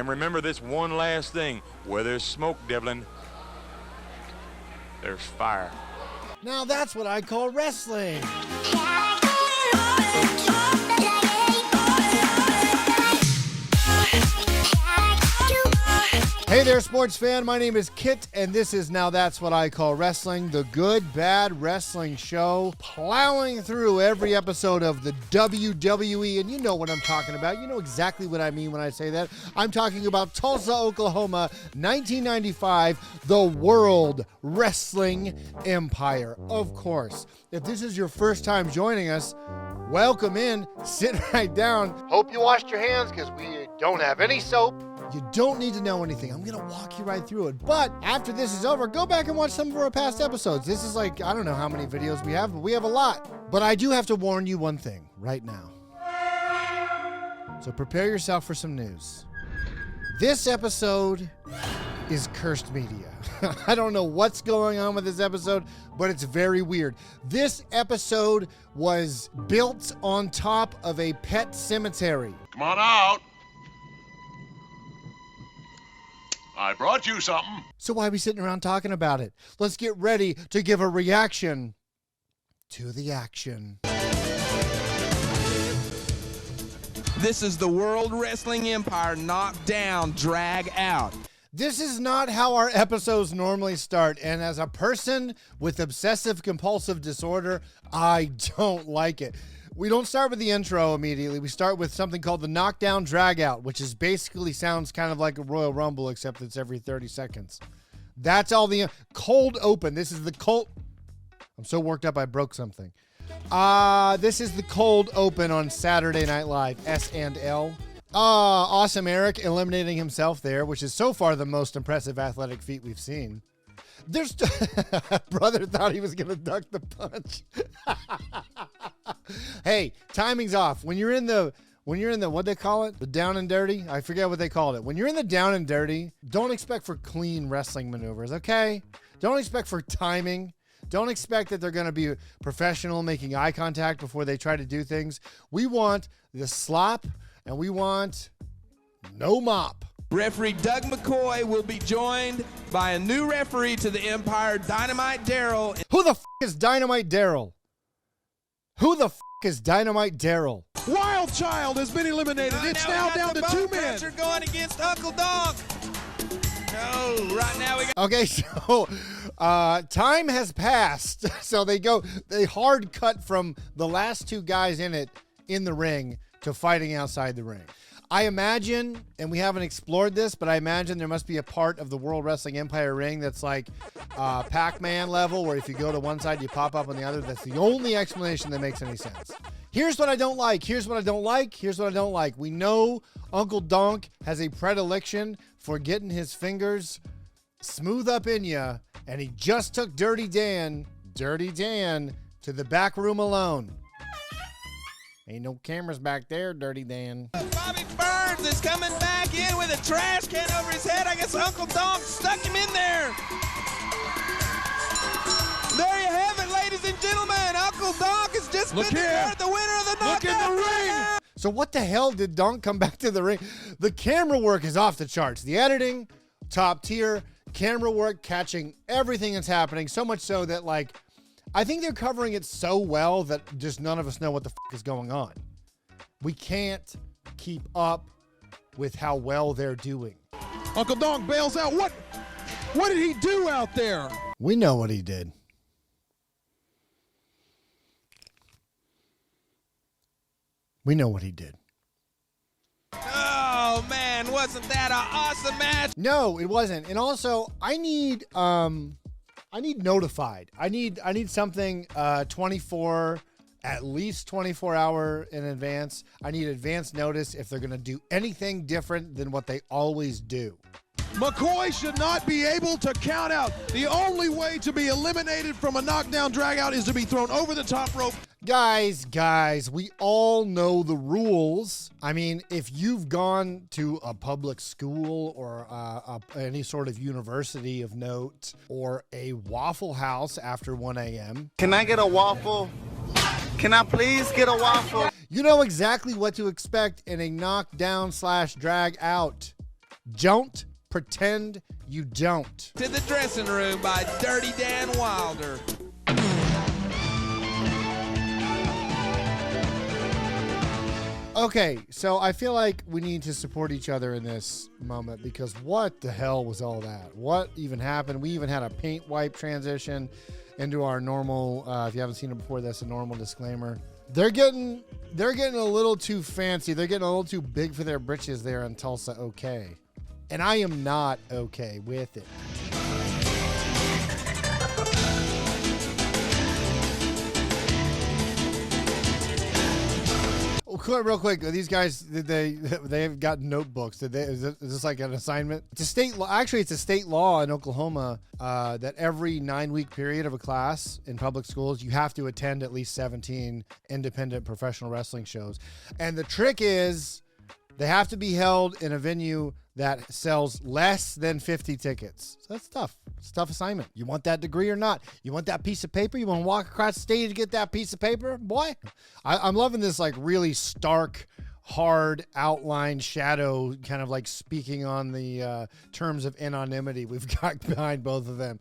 And remember this one last thing. Where there's smoke, Devlin, there's fire. Now that's what I call wrestling. Hey there, sports fan. My name is Kit, and this is Now That's What I Call Wrestling, the good, bad wrestling show, plowing through every episode of the WWE, and you know what I'm talking about. You know exactly what I mean when I say that. I'm talking about Tulsa, Oklahoma, 1995, the World Wrestling Empire. Of course, if this is your first time joining us, welcome in. Sit right down. Hope you washed your hands because we don't have any soap. You don't need to know anything. I'm going to walk you right through it. But after this is over, go back and watch some of our past episodes. This is like, I don't know how many videos we have, but we have a lot. But I do have to warn you one thing right now. So prepare yourself for some news. This episode is cursed media. I don't know what's going on with this episode, but it's very weird. This episode was built on top of a pet cemetery. Come on out. I brought you something. So why are we sitting around talking about it? Let's get ready to give a reaction to the action. This is the World Wrestling Empire knocked down, drag out. This is not how our episodes normally start, and as a person with obsessive compulsive disorder, I don't like it. We don't start with the intro immediately. We start with something called the knockdown drag out, which is basically sounds kind of like a Royal Rumble, except it's every 30 seconds. That's all the cold open. This is the cold. I'm so worked up I broke something. This is the cold open on Saturday Night Live, S&L. Awesome Eric eliminating himself there, which is so far the most impressive athletic feat we've seen. There's brother thought he was going to duck the punch. Hey, timing's off. When you're in the what they call it? The down and dirty? I forget what they called it. When you're in the down and dirty, don't expect for clean wrestling maneuvers, okay? Don't expect for timing. Don't expect that they're going to be professional, making eye contact before they try to do things. We want the slop, and we want no mop. Referee Doug McCoy will be joined by a new referee to the Empire, Dynamite Daryl. Who the f*** is Dynamite Daryl? Who the f*** is Dynamite Daryl? Wild Child has been eliminated. It's now down to 2 men. Going against Uncle Donk. No, right now we got. Okay, so time has passed. So they hard cut from the last two guys in the ring to fighting outside the ring. I imagine, and we haven't explored this, but I imagine there must be a part of the World Wrestling Empire ring that's like Pac-Man level, where if you go to one side, you pop up on the other. That's the only explanation that makes any sense. Here's what I don't like. Here's what I don't like. Here's what I don't like. We know Uncle Donk has a predilection for getting his fingers smooth up in ya, and he just took Dirty Dan, to the back room alone. Ain't no cameras back there, Dirty Dan. Bobby Burns is coming back in with a trash can over his head. I guess Uncle Donk stuck him in there. There you have it, ladies and gentlemen. Uncle Donk has just been declared the winner of the knockout. Look in the ring. So what the hell did Donk come back to the ring? The camera work is off the charts. The editing, top tier. Camera work, catching everything that's happening. So much so that, like, I think they're covering it so well that just none of us know what the f*** is going on. We can't keep up with how well they're doing. Uncle Donk bails out. What did he do out there? We know what he did. We know what he did. Oh, man, wasn't that an awesome match? No, it wasn't. And also, I need notified. I need something at least 24 hour in advance. I need advance notice if they're going to do anything different than what they always do. McCoy should not be able to count out. The only way to be eliminated from a knockdown dragout is to be thrown over the top rope. Guys, we all know the rules. I mean, if you've gone to a public school or any sort of university of note or a Waffle House after 1 a.m. Can I get a waffle? Can I please get a waffle? You know exactly what to expect in a knockdown / drag out. Don't pretend you don't. To the dressing room by Dirty Dan Wilder. Okay, so I feel like we need to support each other in this moment because what the hell was all that? What even happened? We even had a paint wipe transition into our normal, if you haven't seen it before, that's a normal disclaimer. They're getting a little too fancy. They're getting a little too big for their britches there in Tulsa, okay. And I am not okay with it. Real quick, these guys, they've got notebooks. Is this like an assignment? It's a state law. Actually, it's a state law in Oklahoma that every 9-week period of a class in public schools, you have to attend at least 17 independent professional wrestling shows. And the trick is they have to be held in a venue that sells less than 50 tickets. So that's tough. It's a tough assignment. You want that degree or not? You want that piece of paper? You want to walk across the stage to get that piece of paper? Boy, I'm loving this like really stark, hard outline shadow kind of like speaking on the terms of anonymity we've got behind both of them.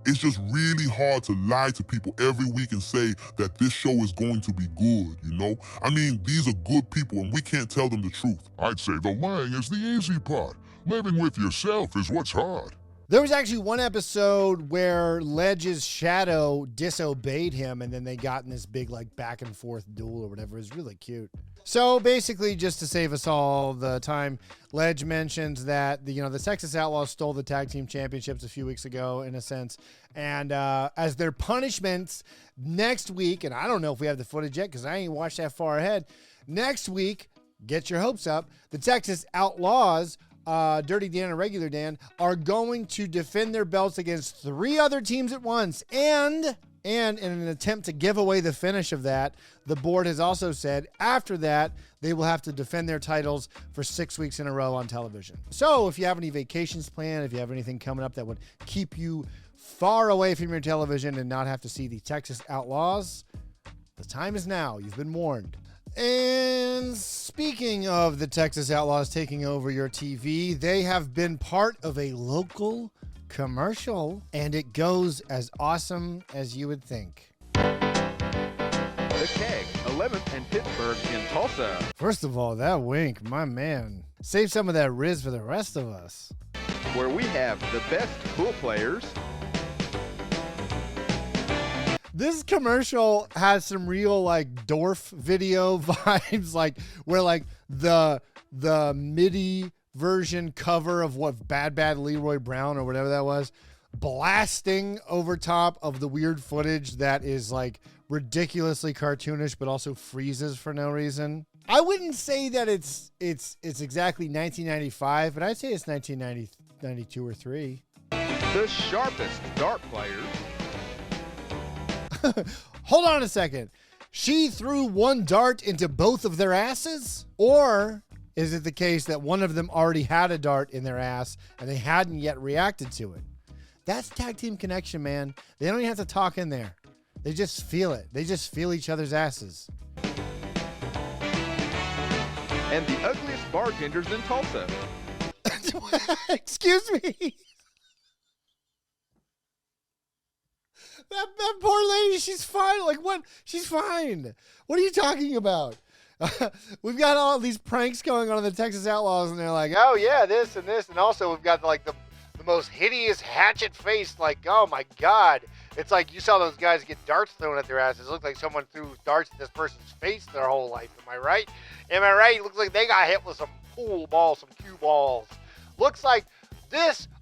It's just really hard to lie to people every week and say that this show is going to be good, you know? I mean, these are good people and we can't tell them the truth. I'd say the lying is the easy part. Living with yourself is what's hard. There was actually one episode where Ledge's shadow disobeyed him and then they got in this big like back and forth duel or whatever. It was really cute. So basically, just to save us all the time, Ledge mentions that the Texas Outlaws stole the tag team championships a few weeks ago, in a sense, and as their punishments next week, and I don't know if we have the footage yet because I ain't watched that far ahead. Next week, get your hopes up. The Texas Outlaws, Dirty Dan and Regular Dan, are going to defend their belts against 3 other teams at once, and in an attempt to give away the finish of that, the board has also said after that, they will have to defend their titles for 6 weeks in a row on television. So if you have any vacations planned, if you have anything coming up that would keep you far away from your television and not have to see the Texas Outlaws, the time is now. You've been warned. And speaking of the Texas Outlaws taking over your TV, they have been part of a local commercial, and it goes as awesome as you would think. The Keg, 11th and Pittsburgh in Tulsa. First of all, that wink, my man. Save some of that Riz for the rest of us. Where we have the best pool players. This commercial has some real like Dorf video vibes, like where like the MIDI version cover of what Bad Leroy Brown or whatever that was, blasting over top of the weird footage that is like ridiculously cartoonish but also freezes for no reason. I wouldn't say that it's exactly 1995, but I'd say it's 1992 or 3. The sharpest dart players. Hold on a second. She threw one dart into both of their asses? Or is it the case that one of them already had a dart in their ass and they hadn't yet reacted to it? That's tag team connection, man. They don't even have to talk in there. They just feel it. They just feel each other's asses. And the ugliest bartenders in Tulsa. Excuse me. That poor lady, she's fine. Like, what? She's fine. What are you talking about? We've got all these pranks going on in the Texas Outlaws, and they're like, oh, yeah, this and this. And also, we've got, like, the most hideous hatchet face. Like, oh, my God. It's like you saw those guys get darts thrown at their asses. It looked like someone threw darts at this person's face their whole life. Am I right? Am I right? It looks like they got hit with some pool balls, some cue balls. Looks like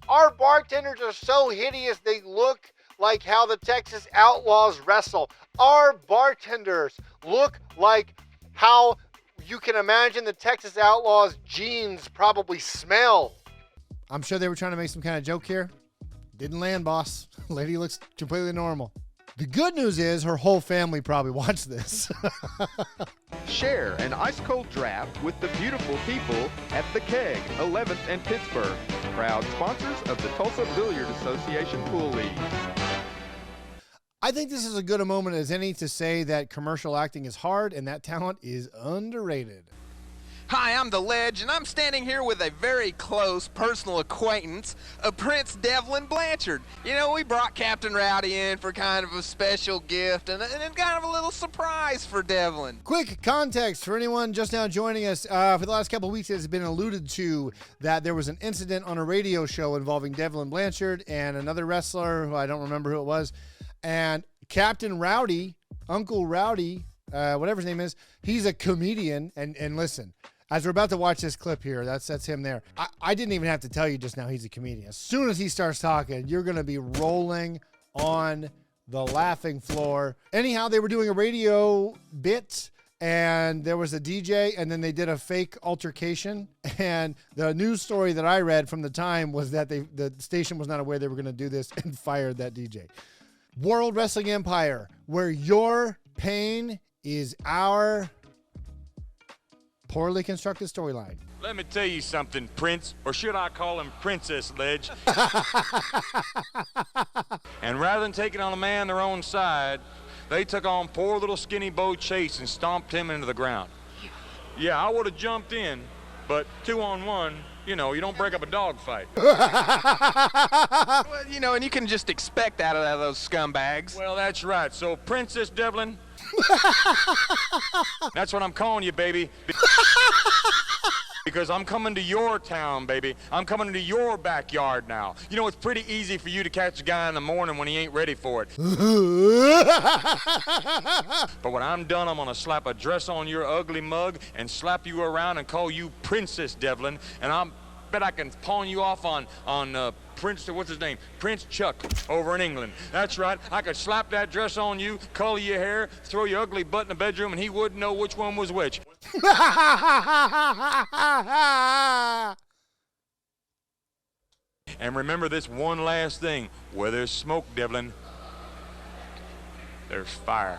our bartenders are so hideous, they look like how the Texas Outlaws wrestle. Our bartenders look like how you can imagine the Texas Outlaws jeans probably smell. I'm sure they were trying to make some kind of joke here. Didn't land, boss. Lady looks completely normal. The good news is her whole family probably watched this. Share an ice-cold draft with the beautiful people at the Keg, 11th and Pittsburgh. Proud sponsors of the Tulsa Billiard Association Pool League. I think this is as good a moment as any to say that commercial acting is hard and that talent is underrated. Hi, I'm the Ledge, and I'm standing here with a very close personal acquaintance of Prince Devlin Blanchard. You know, we brought Captain Rowdy in for kind of a special gift and kind of a little surprise for Devlin. Quick context for anyone just now joining us. For the last couple of weeks, it has been alluded to that there was an incident on a radio show involving Devlin Blanchard and another wrestler who I don't remember who it was. And Captain Rowdy, Uncle Rowdy, whatever his name is, he's a comedian. And listen, as we're about to watch this clip here, that's him there. I didn't even have to tell you just now he's a comedian. As soon as he starts talking, you're going to be rolling on the laughing floor. Anyhow, they were doing a radio bit, and there was a DJ, and then they did a fake altercation. And the news story that I read from the time was that the station was not aware they were going to do this and fired that DJ. World Wrestling Empire, where your pain is our poorly constructed storyline. Let me tell you something, Prince, or should I call him Princess Ledge? And rather than taking on a man their own side, they took on poor little skinny Bo Chase and stomped him into the ground. Yeah, I would have jumped in, but 2-on-1, you know, you don't break up a dog fight. Well, you know, and you can just expect that out of those scumbags. Well, that's right. So, Princess Devlin, that's what I'm calling you, baby. Because I'm coming to your town, baby. I'm coming to your backyard now. You know, it's pretty easy for you to catch a guy in the morning when he ain't ready for it. But when I'm done, I'm going to slap a dress on your ugly mug and slap you around and call you Princess Devlin. And I bet I can pawn you off on Prince, what's his name? Prince Chuck over in England. That's right. I could slap that dress on you, color your hair, throw your ugly butt in the bedroom, and he wouldn't know which one was which. And remember this one last thing. Where there's smoke, Devlin, there's fire.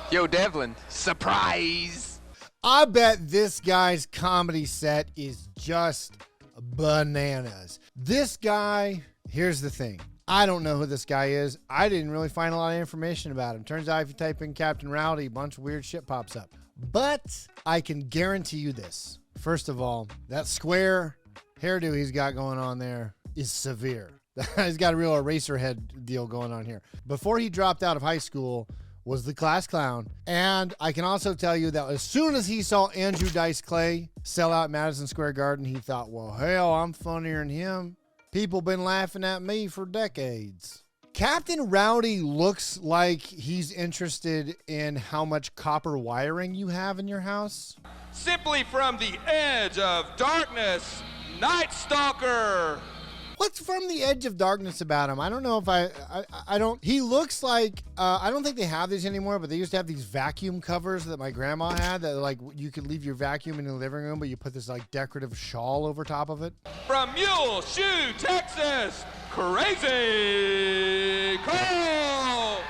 Yo, Devlin, surprise! I bet this guy's comedy set is just bananas. This guy, here's the thing. I don't know who this guy is. I didn't really find a lot of information about him. Turns out if you type in Captain Rowdy, a bunch of weird shit pops up. But I can guarantee you this. First of all, that square hairdo he's got going on there is severe. He's got a real eraser head deal going on here. Before he dropped out of high school, was the class clown. And I can also tell you that as soon as he saw Andrew Dice Clay sell out Madison Square Garden, he thought, well, hell, I'm funnier than him. People been laughing at me for decades. Captain Rowdy looks like he's interested in how much copper wiring you have in your house. Simply from the edge of darkness, Night Stalker. What's from the edge of darkness about him? I don't know if I don't. He looks like, I don't think they have these anymore, but they used to have these vacuum covers that my grandma had that like you could leave your vacuum in the living room, but you put this like decorative shawl over top of it. From Mule Shoe, Texas, Crazy Carl.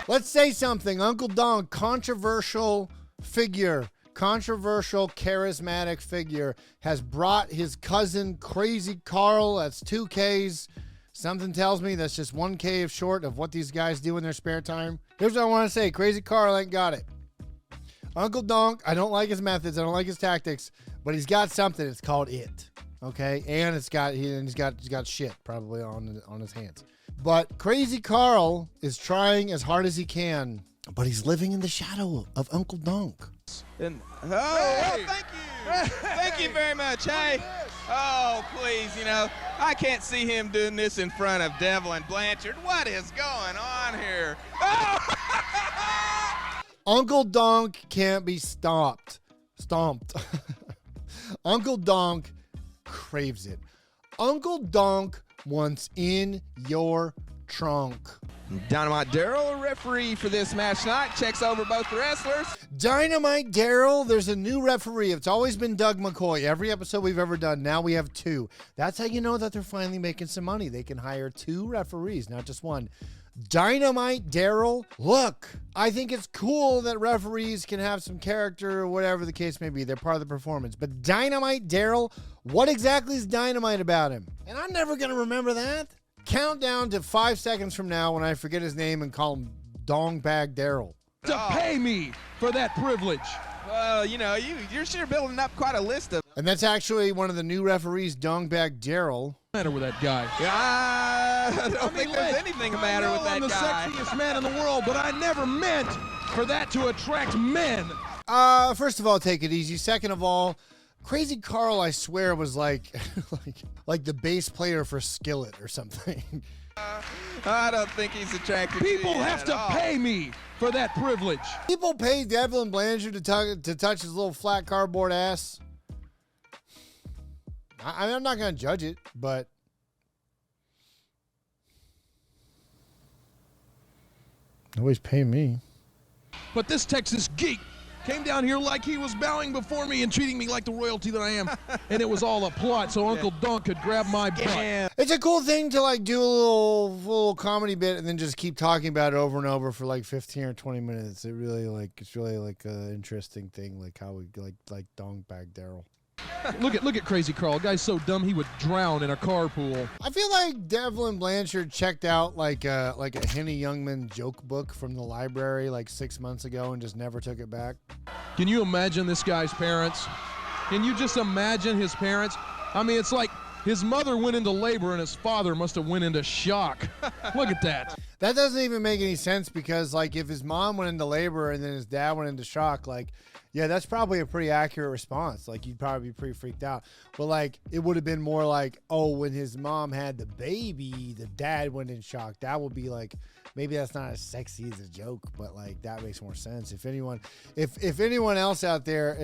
Let's say something. Uncle Don, controversial figure. Controversial, charismatic figure, has brought his cousin Crazy Carl. That's 2 Ks. Something tells me that's just 1 K of short of what these guys do in their spare time. Here's what I want to say. Crazy Carl ain't got it. Uncle Donk, I don't like his methods. I don't like his tactics, but he's got something. It's called it. Okay? And he's got shit probably on his hands. But Crazy Carl is trying as hard as he can, but he's living in the shadow of Uncle Donk. And thank you. Thank you very much. Hey. Oh, please, you know, I can't see him doing this in front of Devlin Blanchard. What is going on here? Oh! Uncle Donk can't be stomped. Uncle Donk craves it. Uncle Donk wants in your trunk. Dynamite Darrell, a referee for this match tonight, checks over both the wrestlers. Dynamite Darrell, there's a new referee. It's always been Doug McCoy. Every episode we've ever done, now we have 2. That's how you know that they're finally making some money. They can hire 2 referees, not just 1. Dynamite Darrell, look, I think it's cool that referees can have some character or whatever the case may be. They're part of the performance. But Dynamite Darrell, what exactly is dynamite about him? And I'm never going to remember that. Count down to 5 seconds from now when I forget his name and call him Dongbag Darrell. To pay me for that privilege. Well, you know, you're sure building up quite a list of. And that's actually one of the new referees, Dongbag Daryl. Matter with that guy? I don't think there's anything the matter with that I'm the guy. sexiest man in the world, but I never meant for that to attract men. First of all, take it easy. Second of all, Crazy Carl, I swear, was like like the bass player for Skillet or something. I don't think he's attracted. People to you have at to all. pay me for that privilege. People pay Devlin Blanchard to touch his little flat cardboard ass. I'm not going to judge it, but nobody's paying me. But this Texas geek came down here like he was bowing before me and treating me like the royalty that I am. And it was all a plot so Uncle Dunk could grab my butt. It's a cool thing to like do a little comedy bit and then just keep talking about it over and over for like 15 or 20 minutes. It's really like an interesting thing, like how we like Dongbag Daryl. Look at Crazy Carl. Guy's so dumb he would drown in a carpool. I feel like Devlin Blanchard checked out like a Henny Youngman joke book from the library like 6 months ago and just never took it back. Can you imagine this guy's parents? Can you just imagine his parents? I mean, it's like his mother went into labor and his father must have went into shock. Look at that. That doesn't even make any sense because like if his mom went into labor and then his dad went into shock, like yeah, that's probably a pretty accurate response. Like, you'd probably be pretty freaked out. But, like, it would have been more like, oh, when his mom had the baby, the dad went in shock. That would be like, maybe that's not as sexy as a joke, but, like, that makes more sense. If anyone else out there,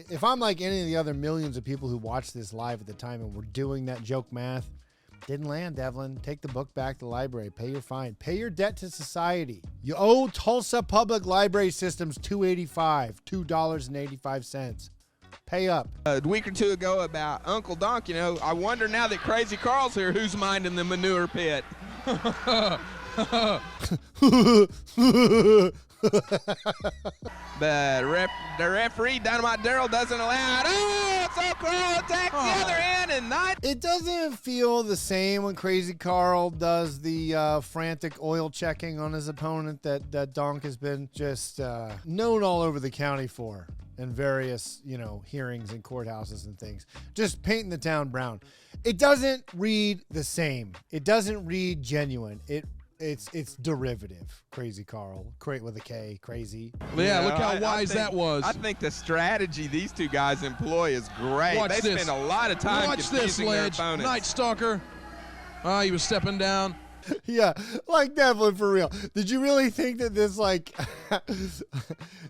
if I'm like any of the other millions of people who watched this live at the time and were doing that joke math, didn't land, Devlin. Take the book back to the library. Pay your fine. Pay your debt to society. You owe Tulsa Public Library Systems $2.85. Pay up. A week or two ago about Uncle Donk, you know, I wonder now that Crazy Carl's here, who's minding the manure pit? The referee, Dynamite Daryl, doesn't allow it. Oh, so Carl attacks the other end and not. It doesn't feel the same when Crazy Carl does the frantic oil checking on his opponent that Donk has been just known all over the county for in various, hearings and courthouses and things. Just painting the town brown. It doesn't read the same. It doesn't read genuine. It's derivative. Crazy Carl, with a K, crazy. Yeah, look how wise that was. I think the strategy these two guys employ is great. Watch they this. spend a lot of time confusing their opponents. Night Stalker. Oh, he was stepping down. Yeah, like Devlin, for real. Did you really think that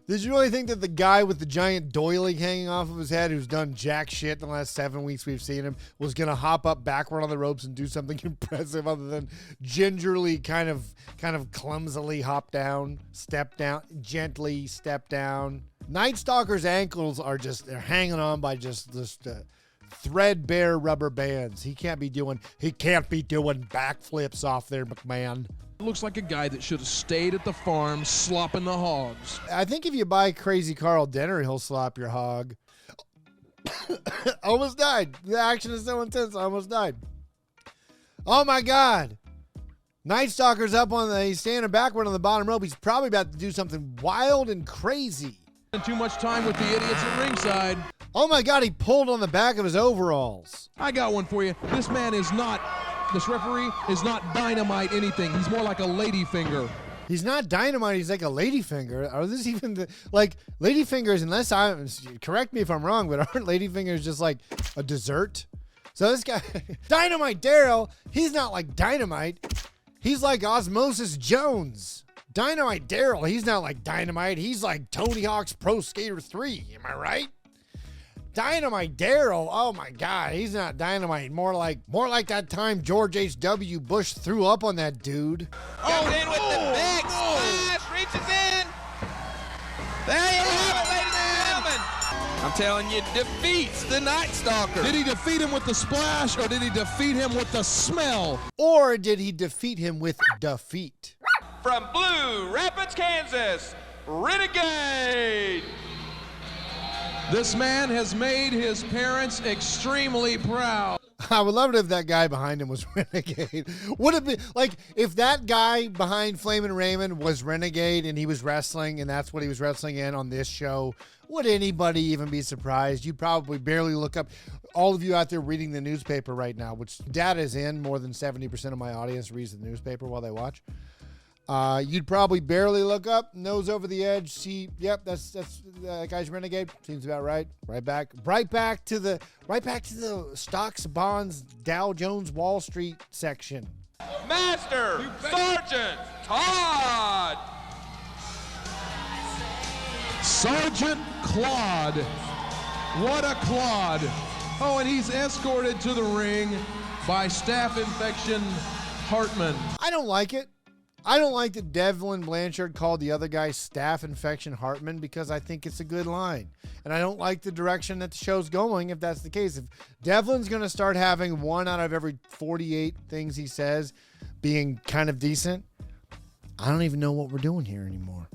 did you really think that the guy with the giant doily hanging off of his head who's done jack shit in the last 7 weeks we've seen him was going to hop up backward on the ropes and do something impressive other than gingerly kind of clumsily hop down, step down, gently step down? Night Stalker's ankles they're hanging on by just threadbare rubber bands. He can't be doing backflips off there, McMahon. Looks like a guy that should have stayed at the farm slopping the hogs. I think if you buy Crazy Carl dinner, he'll slop your hog. Almost died. The action is so intense, I almost died. Oh my God. Night Stalker's he's standing backward on the bottom rope. He's probably about to do something wild and crazy. And too much time with the idiots at ringside. Oh my God, he pulled on the back of his overalls. I got one for you. This referee is not Dynamite anything. He's more like a ladyfinger. He's not Dynamite, he's like a ladyfinger. Are this even ladyfingers, correct me if I'm wrong, but aren't ladyfingers just like a dessert? So this guy, Dynamite Daryl, he's not like Dynamite. He's like Osmosis Jones. Dynamite Daryl, he's not like Dynamite. He's like Tony Hawk's Pro Skater 3. Am I right? Dynamite Daryl, oh my God, he's not Dynamite. More like that time George H.W. Bush threw up on that dude. Comes in with the big splash, reaches in. There you have it, ladies and gentlemen. I'm telling you, defeats the Night Stalker. Did he defeat him with the splash, or did he defeat him with the smell? Or did he defeat him with defeat? From Blue Rapids, Kansas, Renegade. This man has made his parents extremely proud. I would love it if that guy behind him was Renegade. Would it be like if that guy behind Flamin' Raymond was Renegade and he was wrestling and that's what he was wrestling in on this show? Would anybody even be surprised? You'd probably barely look up. All of you out there reading the newspaper right now, which data is in, more than 70% of my audience reads the newspaper while they watch. You'd probably barely look up, nose over the edge, see, yep, that's that guy's Renegade. Seems about right. Right back to the stocks, bonds, Dow Jones, Wall Street section. Master Sergeant Todd. Sergeant Claude. What a Claude. Oh, and he's escorted to the ring by Staph Infection Hartman. I don't like it. I don't like that Devlin Blanchard called the other guy Staph Infection Hartman because I think it's a good line. And I don't like the direction that the show's going if that's the case. If Devlin's going to start having 1 out of every 48 things he says being kind of decent, I don't even know what we're doing here anymore.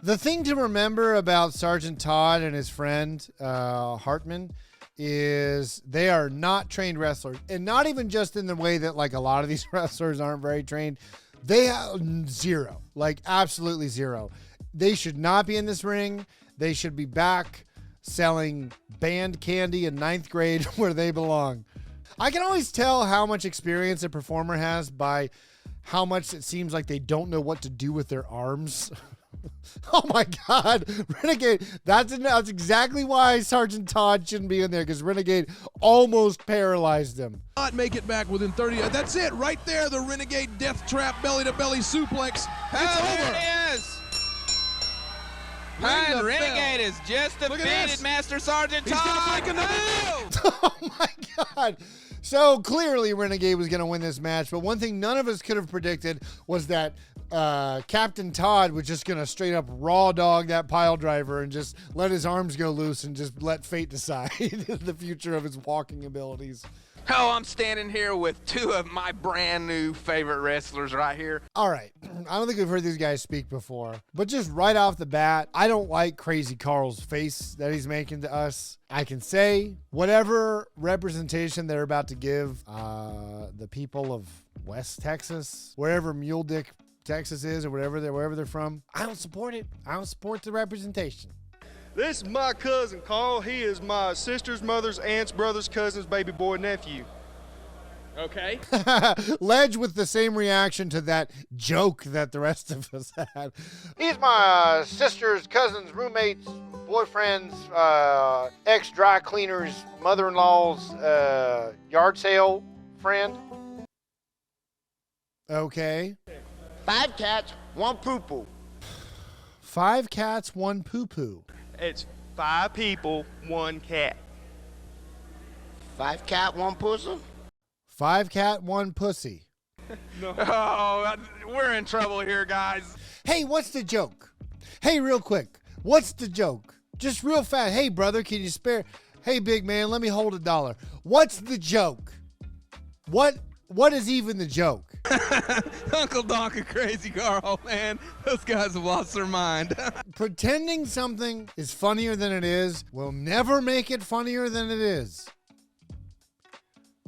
The thing to remember about Sergeant Todd and his friend Hartman is they are not trained wrestlers. And not even just in the way that like a lot of these wrestlers aren't very trained. They have zero, like absolutely zero. They should not be in this ring. They should be back selling band candy in 9th grade where they belong. I can always tell how much experience a performer has by how much it seems like they don't know what to do with their arms. Oh my God, Renegade. That's exactly why Sergeant Todd shouldn't be in there, because Renegade almost paralyzed him. Not make it back within 30. That's it right there. The Renegade Death Trap belly to belly suplex. It's over. There it is. And Renegade has just defeated Master Sergeant Todd. He's gonna break another. Oh my God. So clearly Renegade was going to win this match, but one thing none of us could have predicted was that Captain Todd was just going to straight up raw dog that pile driver and just let his arms go loose and just let fate decide the future of his walking abilities. Oh, I'm standing here with 2 of my brand new favorite wrestlers right here. All right. I don't think we've heard these guys speak before, but just right off the bat, I don't like Crazy Carl's face that he's making to us. I can say whatever representation they're about to give the people of West Texas, wherever Mule Dick, Texas is, or wherever they're from, I don't support it. I don't support the representation. This is my cousin, Carl. He is my sister's, mother's, aunt's, brother's, cousin's baby boy nephew. Okay. Ledge with the same reaction to that joke that the rest of us had. He's my sister's, cousin's, roommate's, boyfriend's, ex-dry cleaner's, mother-in-law's yard sale friend. Okay. 5 cats, 1 poo-poo. 5 cats, 1 poo-poo. It's 5 people, 1 cat. 5 cat, 1 pussy. 5 cat, 1 pussy. No. Oh, we're in trouble here, guys. Hey, what's the joke? Hey, real quick, what's the joke? Just real fast. Hey, brother, can you spare? Hey, big man, let me hold $1. What's the joke? What is even the joke? Uncle Donk and Crazy Carl, man. Those guys have lost their mind. Pretending something is funnier than it is will never make it funnier than it is.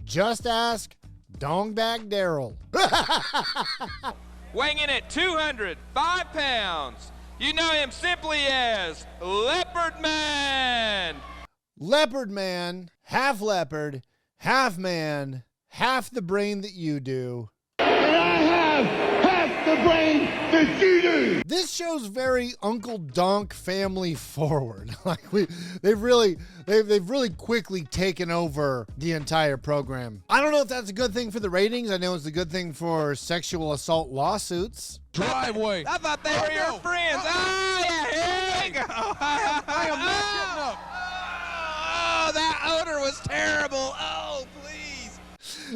Just ask Dongbag Daryl. Weighing in at 205 pounds, you know him simply as Leopard Man. Leopard Man, half leopard, half man, half the brain that you do. And I have half the brain that you do. This show's very Uncle Donk family forward. Like they've really quickly taken over the entire program. I don't know if that's a good thing for the ratings. I know it's a good thing for sexual assault lawsuits. Driveway. I thought they were your friends. Oh, yeah, here we go. I am not getting up. Oh, that odor was terrible. Oh, please.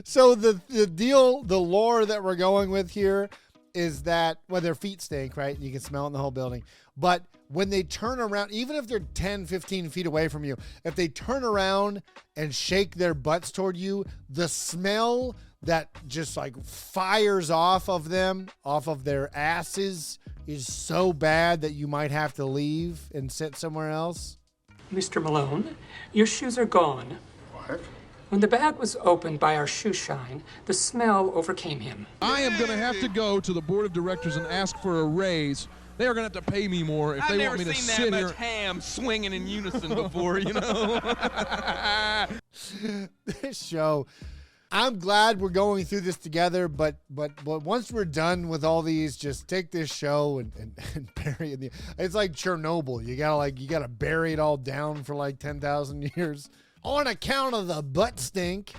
So the deal, the lore that we're going with here is that, well, their feet stink, right? You can smell it in the whole building. But when they turn around, even if they're 10, 15 feet away from you, if they turn around and shake their butts toward you, the smell that just like fires off of them, off of their asses, is so bad that you might have to leave and sit somewhere else. Mr. Malone, your shoes are gone. What? When the bag was opened by our shoe shine, the smell overcame him. I am going to have to go to the board of directors and ask for a raise. They are going to have to pay me more if they want me to sit here. I've never seen that much ham swinging in unison before, you know. This show, I'm glad we're going through this together, but once we're done with all these, just take this show and bury it. It's like Chernobyl. You gotta bury it all down for like 10,000 years. On account of the butt stink.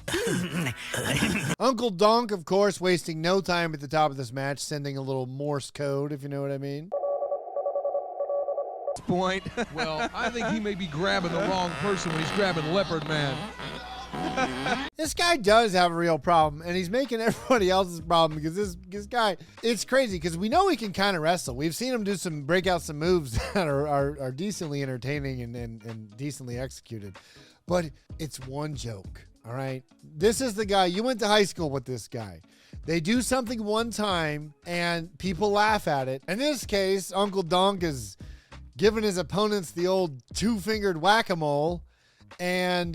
Uncle Donk, of course, wasting no time at the top of this match, sending a little Morse code, if you know what I mean. Point. Well, I think he may be grabbing the wrong person when he's grabbing Leopard Man. This guy does have a real problem, and he's making everybody else's problem because this guy, it's crazy because we know he can kind of wrestle. We've seen him break out some moves that are decently entertaining and decently executed. But it's one joke, all right? This is the guy, you went to high school with this guy. They do something one time, and people laugh at it. In this case, Uncle Donk is giving his opponents the old two-fingered whack-a-mole, and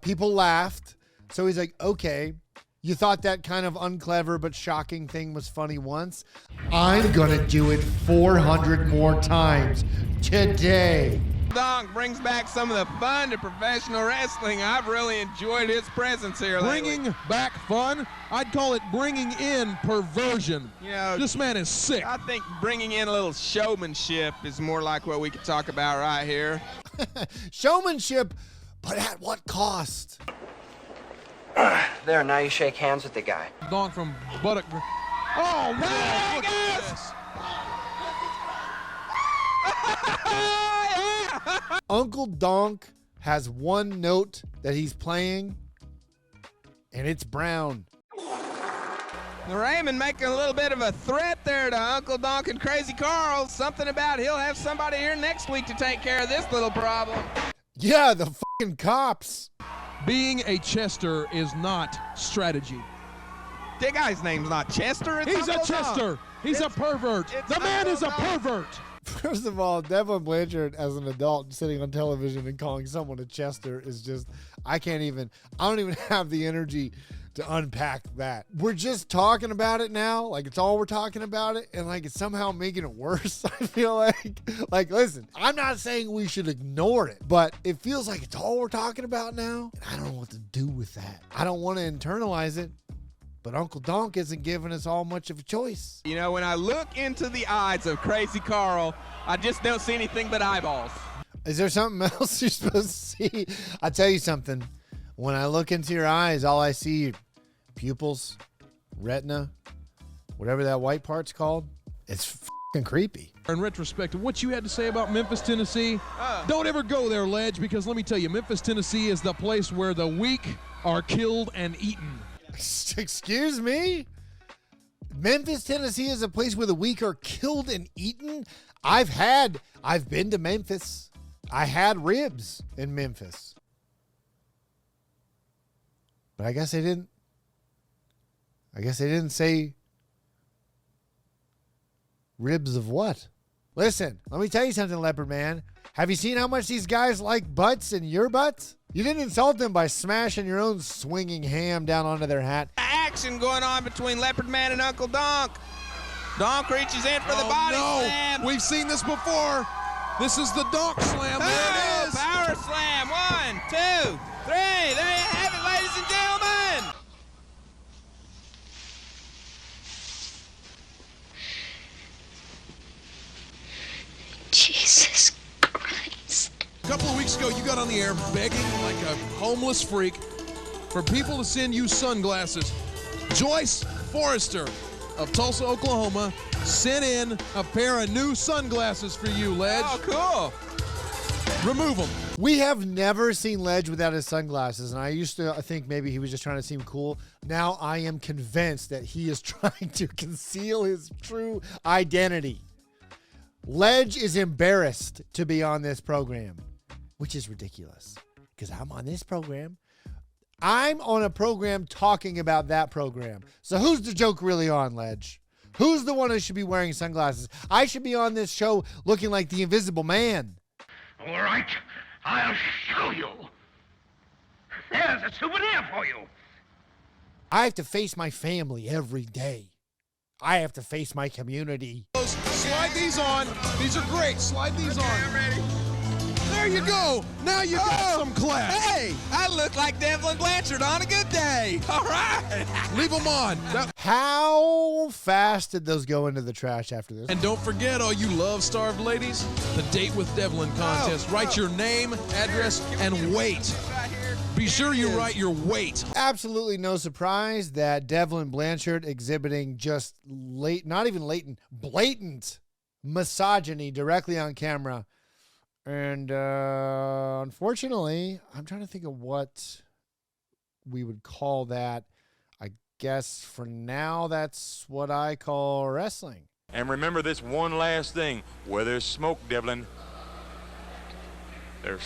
people laughed. So he's like, okay, you thought that kind of unclever but shocking thing was funny once? I'm going to do it 400 more times today. Donk brings back some of the fun to professional wrestling. I've really enjoyed his presence here lately. Bringing back fun? I'd call it bringing in perversion. You know, this man is sick. I think bringing in a little showmanship is more like what we could talk about right here. Showmanship, but at what cost? There, now you shake hands with the guy. Donk from Buttock. Oh, man! Look at this. Uncle Donk has one note that he's playing, and it's brown. Raymond making a little bit of a threat there to Uncle Donk and Crazy Carl. Something about he'll have somebody here next week to take care of this little problem. Yeah, the fucking cops. Being a Chester is not strategy. That guy's name's not Chester. It's He's Uncle a Chester. Donk. He's a pervert. The man is a pervert. First of all, Devlin Blanchard as an adult sitting on television and calling someone a Chester is just, I don't even have the energy to unpack that. We're just talking about it now, like it's all we're talking about it, and like it's somehow making it worse. I feel like listen, I'm not saying we should ignore it, but it feels like it's all we're talking about now. And I don't know what to do with that. I don't want to internalize it. But Uncle Donk isn't giving us all much of a choice. You know, when I look into the eyes of Crazy Carl, I just don't see anything but eyeballs. Is there something else you're supposed to see? I'll tell you something. When I look into your eyes, all I see pupils, retina, whatever that white part's called. It's fucking creepy. In retrospect, what you had to say about Memphis, Tennessee, don't ever go there, Ledge, because let me tell you, Memphis, Tennessee is the place where the weak are killed and eaten. Excuse me? Memphis, Tennessee is a place where the weak are killed and eaten? I've been to Memphis. I had ribs in Memphis. But I guess they didn't say ribs of what? Listen, let me tell you something, Leopard Man. Have you seen how much these guys like butts in your butts? You didn't insult them by smashing your own swinging ham down onto their hat. Action going on between Leopard Man and Uncle Donk. Donk reaches in for the body slam. We've seen this before. This is the Donk slam. There it is. Power slam. 1, 2, 3. There you have it, ladies and gentlemen. Jesus Christ. A couple of weeks ago, you got on the air begging like a homeless freak for people to send you sunglasses. Joyce Forrester of Tulsa, Oklahoma, sent in a pair of new sunglasses for you, Ledge. Oh, cool. Remove them. We have never seen Ledge without his sunglasses, and I used to think maybe he was just trying to seem cool. Now I am convinced that he is trying to conceal his true identity. Ledge is embarrassed to be on this program, which is ridiculous because I'm on this program. I'm on a program talking about that program. So who's the joke really on, Ledge? Who's the one who should be wearing sunglasses? I should be on this show looking like the Invisible Man. All right, I'll show you. There's a souvenir for you. I have to face my family every day. I have to face my community. Slide these on. These are great. Slide these on. I'm ready. There you go. Now you got some class. Hey, I look like Devlin Blanchard on a good day. All right. Leave them on. How fast did those go into the trash after this? And don't forget, all you love-starved ladies, the Date with Devlin contest. Write your name, address, and weight. Be sure you write your weight. Absolutely no surprise that Devlin Blanchard exhibiting just not even latent, blatant misogyny directly on camera. And unfortunately, I'm trying to think of what we would call that. I guess for now, that's what I call wrestling. And remember this one last thing. Where there's smoke, Devlin, there's...